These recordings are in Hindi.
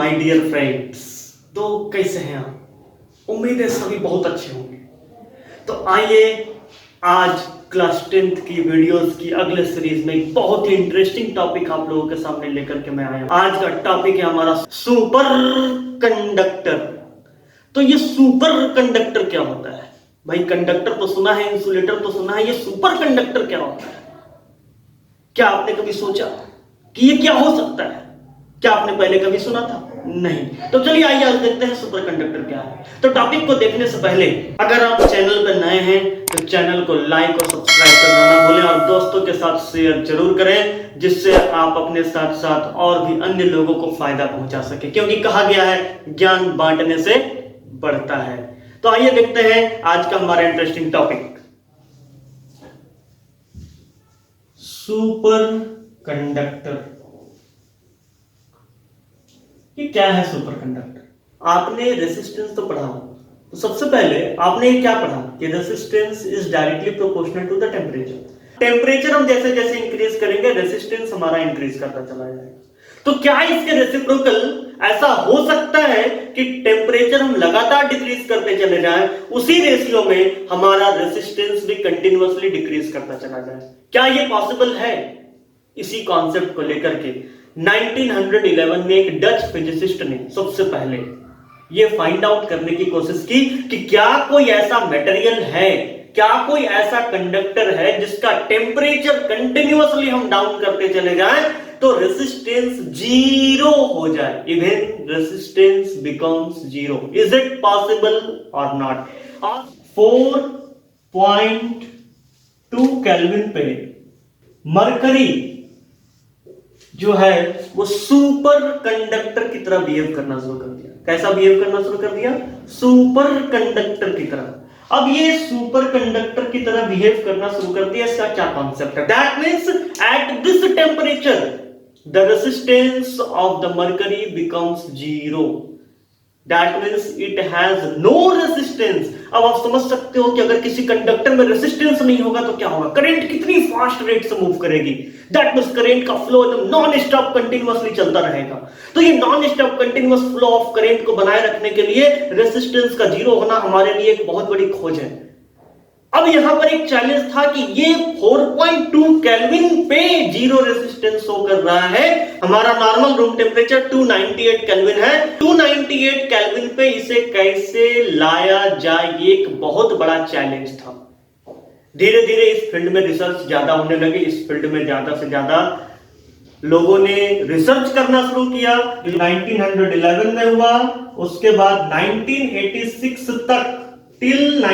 My dear friends. तो कैसे हैं आप? उम्मीद है सभी बहुत अच्छे होंगे। तो आइए आज क्लास 10th की वीडियोस की अगले सीरीज में एक बहुत ही इंटरेस्टिंग टॉपिक आप लोगों के सामने लेकर के मैं आया हूं। आज का टॉपिक है हमारा सुपर कंडक्टर। तो ये सुपर कंडक्टर क्या होता है भाई? कंडक्टर तो सुना है, इंसुलेटर तो सुना है, ये सुपर कंडक्टर क्या होता है? क्या आपने कभी सोचा कि ये क्या हो सकता है? क्या आपने पहले कभी सुना था? नहीं। तो चलिए आइए आज देखते हैं सुपर कंडक्टर क्या है। तो टॉपिक को देखने से पहले अगर आप चैनल पर नए हैं तो चैनल को लाइक और सब्सक्राइब करना ना भूलें और दोस्तों के साथ शेयर जरूर करें, जिससे आप अपने साथ साथ और भी अन्य लोगों को फायदा पहुंचा सके, क्योंकि कहा गया है ज्ञान बांटने से बढ़ता है। तो आइए देखते हैं आज का हमारा इंटरेस्टिंग टॉपिक, सुपर कंडक्टर। ये क्या है सुपर कंडक्टर? आपने रेजिस्टेंस तो पढ़ा, तो सबसे पहले आपने ये क्या पढ़ा कि resistance is directly proportional to the temperature. Temperature हम जैसे जैसे इंक्रीज करेंगे रेजिस्टेंस हमारा इंक्रीज करता चला जाएगा। तो क्या इसके रेसिप्रोकल ऐसा हो सकता है कि टेम्परेचर हम लगातार डिक्रीज करते चले जाएं, उसी रेशियो में हमारा रेजिस्टेंस भी कंटिन्यूअसली डिक्रीज करता चला जाए? क्या ये पॉसिबल है? इसी कॉन्सेप्ट को लेकर के 1911 में एक डच फिजिसिस्ट ने सबसे पहले ये फाइंड आउट करने की कोशिश की कि क्या कोई ऐसा मटेरियल है, क्या कोई ऐसा कंडक्टर है जिसका टेम्परेचर कंटिन्यूअसली हम डाउन करते चले जाएं तो रेजिस्टेंस जीरो हो जाए, even resistance becomes zero. Is it possible और नॉट? और 4.2 केल्विन पे मरकरी जो है वो सुपर कंडक्टर की तरह बिहेव करना शुरू कर दिया। कैसा बिहेव करना शुरू कर दिया? सुपर कंडक्टर की तरह। अब ये सुपर कंडक्टर की तरह बिहेव करना शुरू कर दिया, इसका क्या कॉन्सेप्ट है? That means at this temperature the resistance of the mercury becomes zero. That means it has no resistance। अब आप समझ सकते हो कि अगर किसी कंडक्टर में रेजिस्टेंस नहीं होगा तो क्या होगा? करंट कितनी फास्ट रेट से मूव करेगी। दैट मींस करंट का फ्लो एकदम नॉन स्टॉप कंटिन्यूअसली चलता रहेगा। तो ये non stop continuous flow of current को बनाए रखने के लिए रेजिस्टेंस का जीरो होना हमारे लिए एक बहुत बड़ी खोज है। अब यहां पर एक चैलेंज था कि ये 4.2 केल्विन पे जीरो रेजिस्टेंस शो कर रहा है। हमारा नॉर्मल रूम टेम्परेचर 298 केल्विन है। 298 केल्विन पे इसे कैसे लाया जाए, ये एक बहुत बड़ा चैलेंज था। धीरे धीरे इस फील्ड में रिसर्च ज्यादा होने लगे, इस फील्ड में ज्यादा से ज्यादा लोगों ने रिसर्च करना शुरू किया। 1911 में हुआ, उसके बाद 1986 तक, टिल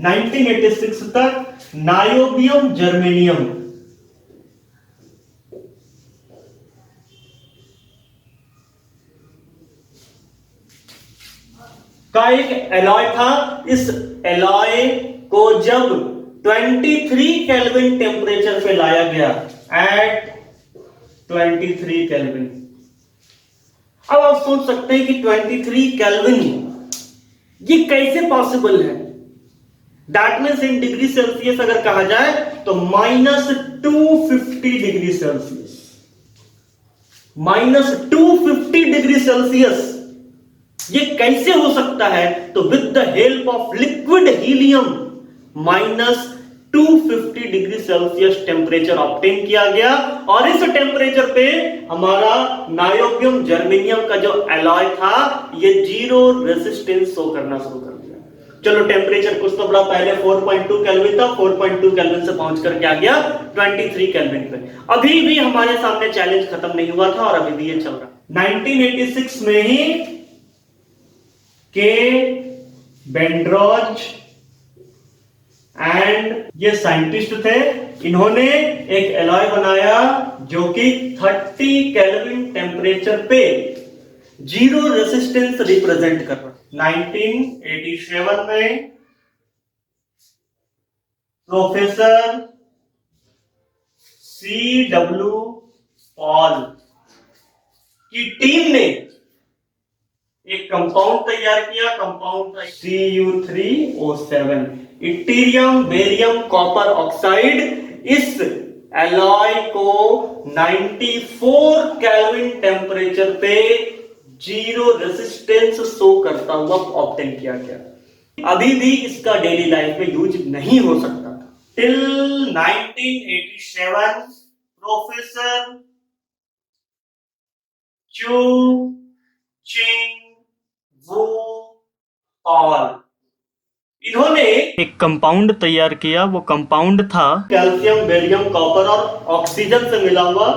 1986 तक नायोबियम जर्मेनियम का एक एलॉय था। इस एलॉय को जब 23 केल्विन टेम्परेचर पे लाया गया, एट 23 केल्विन। अब आप सोच सकते हैं कि 23 केल्विन ये कैसे पॉसिबल है? That means in degree Celsius अगर कहा जाए तो -250 डिग्री सेल्सियस। -250 डिग्री सेल्सियस ये कैसे हो सकता है? तो with the help of liquid helium -250 degree Celsius temperature obtain किया गया और इस टेम्परेचर पे हमारा नायोबियम जर्मेनियम का जो एलॉय था ये जीरो रेजिस्टेंस शो करना शुरू कर दिया। चलो टेम्परेचर कुछ तो बड़ा पहले 4.2 केल्विन था, 4.2 केल्विन से पहुंच करके आ गया 23 केल्विन पे। अभी भी हमारे सामने चैलेंज खत्म नहीं हुआ था और अभी भी ये चल रहा। 1986 में ही के बेंड्रोज एंड ये साइंटिस्ट थे, इन्होंने एक एलॉय बनाया जो कि 30 केल्विन टेम्परेचर पे जीरो रेजिस्टेंस रिप्रेजेंट कर रहा। 1987 में प्रोफेसर C.W. पॉल की टीम ने एक कंपाउंड तैयार किया। Compound Cu3O7, yttrium barium copper oxide. इस एलॉय को 94 केल्विन टेम्परेचर पे जीरो रेजिस्टेंस शो करता हुआ ऑब्टेन किया गया। अभी भी इसका डेली लाइफ में यूज नहीं हो सकता था। टिल 1987 प्रोफेसर चू चिंग वू और इन्होंने एक कंपाउंड तैयार किया। वो कंपाउंड था कैल्शियम, बेरियम, कॉपर और ऑक्सीजन से मिला हुआ।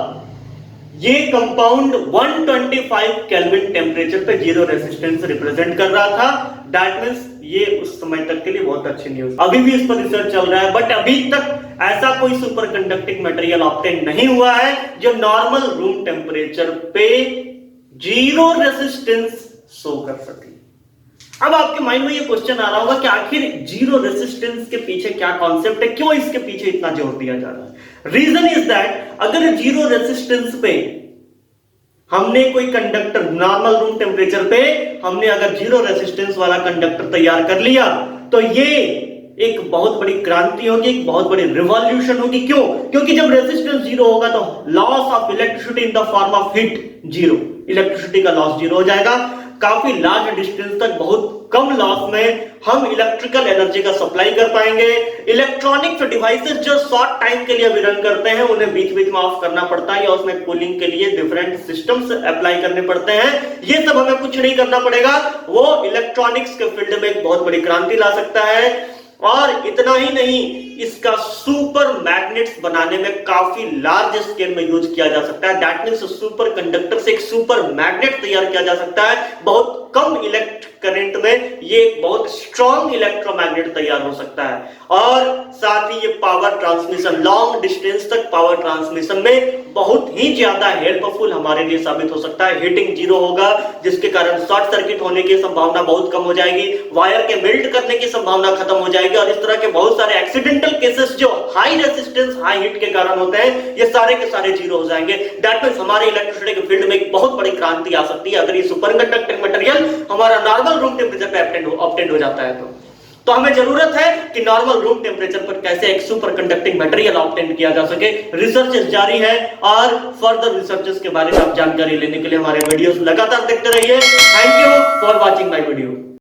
ये कंपाउंड 125 केल्विन टेम्परेचर पे जीरो रेजिस्टेंस रिप्रेजेंट कर रहा था। दैट मींस ये उस समय तक के लिए बहुत अच्छी न्यूज। अभी भी इस पर रिसर्च चल रहा है, बट अभी तक ऐसा कोई सुपर कंडक्टिंग मटेरियल ऑब्टेन नहीं हुआ है जो नॉर्मल रूम टेम्परेचर पे जीरो रेजिस्टेंस शो कर सके। अब आपके माइंड में ये क्वेश्चन आ रहा होगा कि आखिर जीरो रेजिस्टेंस के पीछे क्या कॉन्सेप्ट है, क्यों इसके पीछे इतना जोर दिया जा रहा है। रीजन इज दैट अगर जीरो रेजिस्टेंस पे हमने कोई कंडक्टर नॉर्मल रूम टेम्परेचर पे हमने अगर जीरो रेजिस्टेंस वाला कंडक्टर तैयार कर लिया तो ये एक बहुत बड़ी क्रांति होगी, एक बहुत बड़ी रिवॉल्यूशन होगी। क्यों? क्योंकि जब रेजिस्टेंस जीरो होगा तो loss of electricity in the form of heat zero, electricity का लॉस जीरो हो जाएगा। काफी लार्ज डिस्टेंस तक बहुत कम लॉस में हम इलेक्ट्रिकल एनर्जी का सप्लाई कर पाएंगे। इलेक्ट्रॉनिक्स डिवाइसेस जो शॉर्ट टाइम के लिए भी रन करते हैं उन्हें बीच बीच में ऑफ करना पड़ता है या उसमें कूलिंग के लिए डिफरेंट सिस्टम्स अप्लाई करने पड़ते हैं। ये सब हमें कुछ नहीं करना पड़ेगा, वो इलेक्ट्रॉनिक्स के फील्ड में एक बहुत बड़ी क्रांति ला सकता है। और इतना ही नहीं, इसका सुपर मैग्नेट्स बनाने में काफी लार्ज स्केल में यूज किया जा सकता है। दैट मींस सुपर कंडक्टर से एक सुपर मैग्नेट तैयार किया जा सकता है। बहुत कम इलेक्ट्रिक करंट में ये एक बहुत स्ट्रॉन्ग इलेक्ट्रोमैग्नेट तैयार हो सकता है। और साथ ही ये पावर ट्रांसमिशन, लॉन्ग डिस्टेंस तक पावर ट्रांसमिशन में बहुत ही ज्यादा हेल्पफुल हमारे लिए साबित हो सकता है। हीटिंग जीरो होगा जिसके कारण शॉर्ट सर्किट होने की संभावना बहुत कम हो जाएगी, वायर के मेल्ट करने की संभावना खत्म हो जाएगी और इस तरह के बहुत सारे एक्सीडेंटल केसेस जो हाई रेजिस्टेंस हाई हीट के कारण होते हैं ये सारे के सारे जीरो हो जाएंगे। दैट मींस हमारे इलेक्ट्रिसिटी के फील्ड में एक बहुत बड़ी क्रांति आ सकती है अगर ये सुपर कंडक्टिंग मटेरियल हमारा नॉर्मल रूम टेम्परेचर पे ऑब्टेन हो जाता है। तो हमें जरूरत है कि नॉर्मल रूम टेम्परेचर पर कैसे एक सुपर कंडक्टिंग मटेरियल ऑब्टेन किया जा सके। रिसर्च जारी है और फर्दर रिसर्चेस के बारे में आप जानकारी लेने के लिए हमारे वीडियोस लगातार देखते रहिए। Thank you for watching my video.